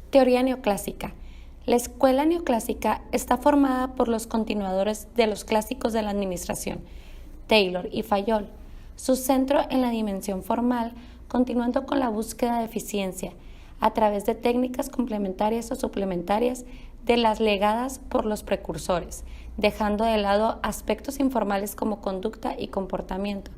Teoría neoclásica. La escuela neoclásica está formada por los continuadores de los clásicos de la administración, Taylor y Fayol. Su centro en la dimensión formal, continuando con la búsqueda de eficiencia, a través de técnicas complementarias o suplementarias de las legadas por los precursores, dejando de lado aspectos informales como conducta y comportamiento.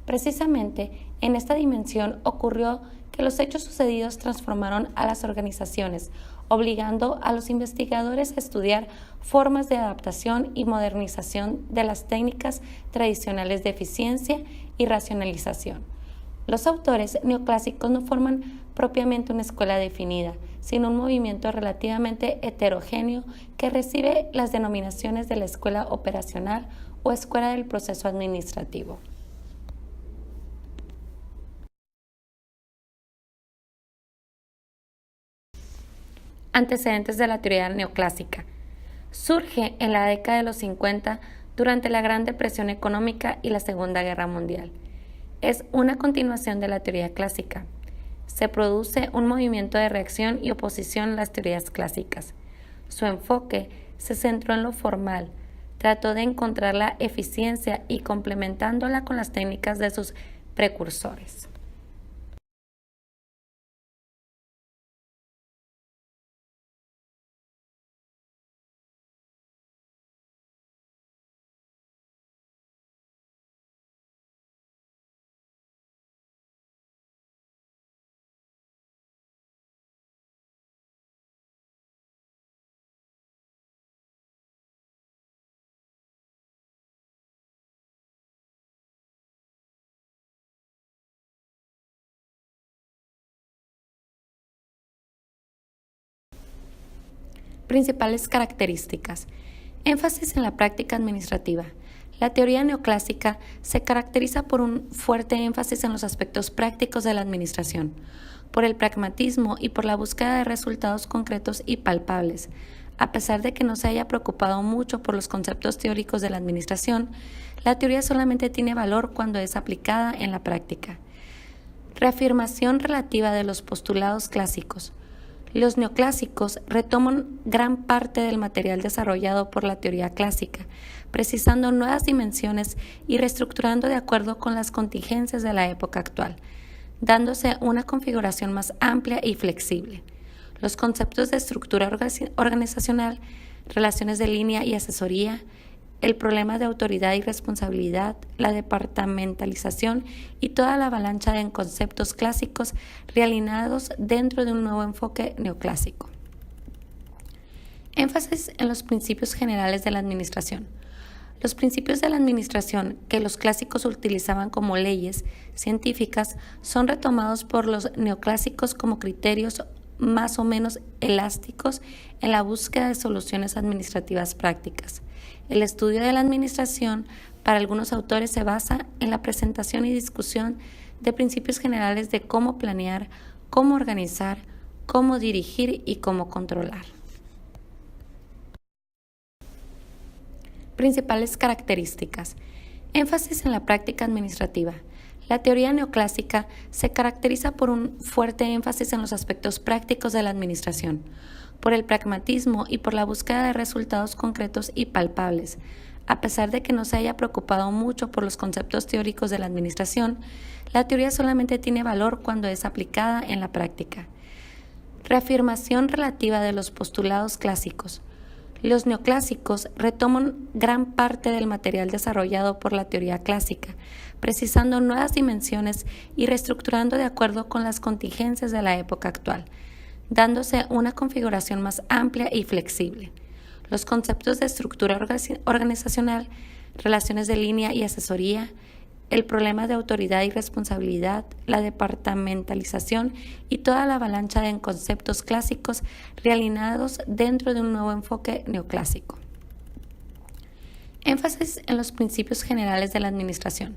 Precisamente en esta dimensión ocurrió que los hechos sucedidos transformaron a las organizaciones, obligando a los investigadores a estudiar formas de adaptación y modernización de las técnicas tradicionales de eficiencia y racionalización. Los autores neoclásicos no forman propiamente una escuela definida, sino un movimiento relativamente heterogéneo que recibe las denominaciones de la escuela operacional o escuela del proceso administrativo. Antecedentes de la teoría neoclásica. Surge en la década de los 50 durante la Gran Depresión Económica y la Segunda Guerra Mundial. Es una continuación de la teoría clásica. Se produce un movimiento de reacción y oposición a las teorías clásicas. Su enfoque se centró en lo formal, trató de encontrar la eficiencia y complementándola con las técnicas de sus precursores. Principales características. Énfasis en la práctica administrativa. La teoría neoclásica se caracteriza por un fuerte énfasis en los aspectos prácticos de la administración, por el pragmatismo y por la búsqueda de resultados concretos y palpables. A pesar de que no se haya preocupado mucho por los conceptos teóricos de la administración, la teoría solamente tiene valor cuando es aplicada en la práctica. Reafirmación relativa de los postulados clásicos. Los neoclásicos retoman gran parte del material desarrollado por la teoría clásica, precisando nuevas dimensiones y reestructurando de acuerdo con las contingencias de la época actual, dándose una configuración más amplia y flexible. Los conceptos de estructura organizacional, relaciones de línea y asesoría, el problema de autoridad y responsabilidad, la departamentalización y toda la avalancha de conceptos clásicos realineados dentro de un nuevo enfoque neoclásico. Énfasis en los principios generales de la administración. Los principios de la administración que los clásicos utilizaban como leyes científicas son retomados por los neoclásicos como criterios más o menos elásticos en la búsqueda de soluciones administrativas prácticas. El estudio de la administración para algunos autores se basa en la presentación y discusión de principios generales de cómo planear, cómo organizar, cómo dirigir y cómo controlar. Principales características. Énfasis en la práctica administrativa. La teoría neoclásica se caracteriza por un fuerte énfasis en los aspectos prácticos de la administración, por el pragmatismo y por la búsqueda de resultados concretos y palpables. A pesar de que no se haya preocupado mucho por los conceptos teóricos de la administración, la teoría solamente tiene valor cuando es aplicada en la práctica. Reafirmación relativa de los postulados clásicos. Los neoclásicos retoman gran parte del material desarrollado por la teoría clásica, precisando nuevas dimensiones y reestructurando de acuerdo con las contingencias de la época actual, dándose una configuración más amplia y flexible. Los conceptos de estructura organizacional, relaciones de línea y asesoría, el problema de autoridad y responsabilidad, la departamentalización y toda la avalancha de conceptos clásicos realineados dentro de un nuevo enfoque neoclásico. Énfasis en los principios generales de la administración.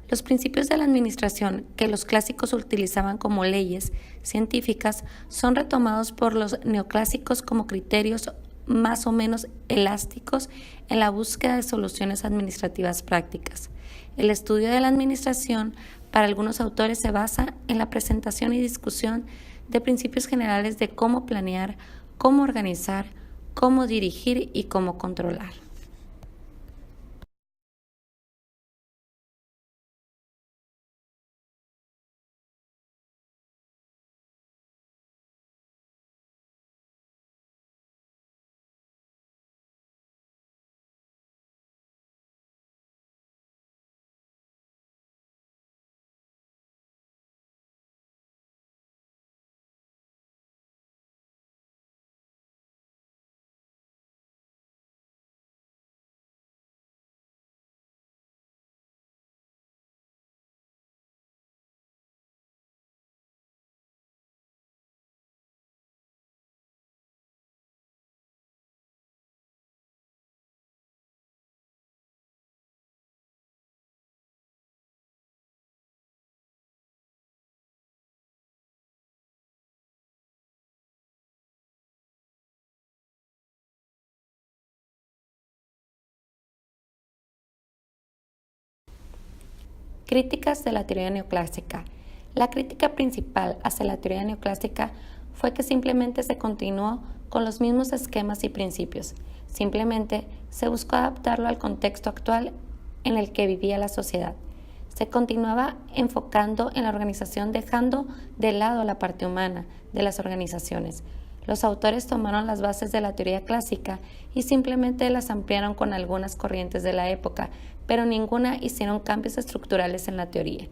Los principios de la administración que los clásicos utilizaban como leyes científicas son retomados por los neoclásicos como criterios más o menos elásticos en la búsqueda de soluciones administrativas prácticas. El estudio de la administración Para algunos autores se basa en la presentación y discusión de principios generales de cómo planear, cómo organizar, cómo dirigir y cómo controlar. Críticas de la teoría neoclásica. La crítica principal hacia la teoría neoclásica fue que simplemente se continuó con los mismos esquemas y principios. Simplemente se buscó adaptarlo al contexto actual en el que vivía la sociedad. Se continuaba enfocando en la organización, dejando de lado la parte humana de las organizaciones. Los autores tomaron las bases de la teoría clásica y simplemente las ampliaron con algunas corrientes de la época, pero ninguna hicieron cambios estructurales en la teoría.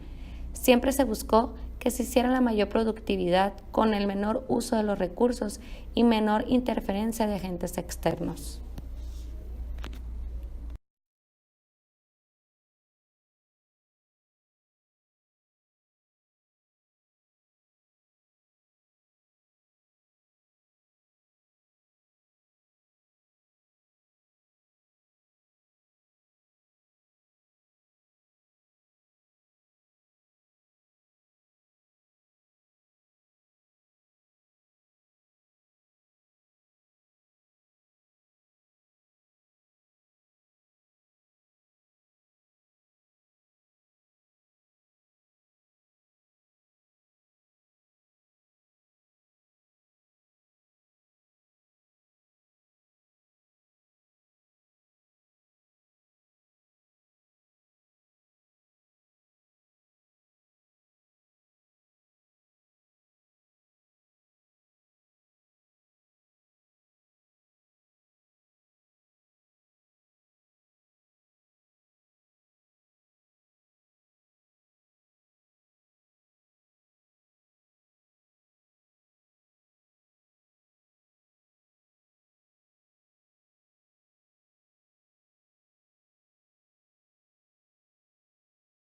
Siempre se buscó que se hiciera la mayor productividad con el menor uso de los recursos y menor interferencia de agentes externos.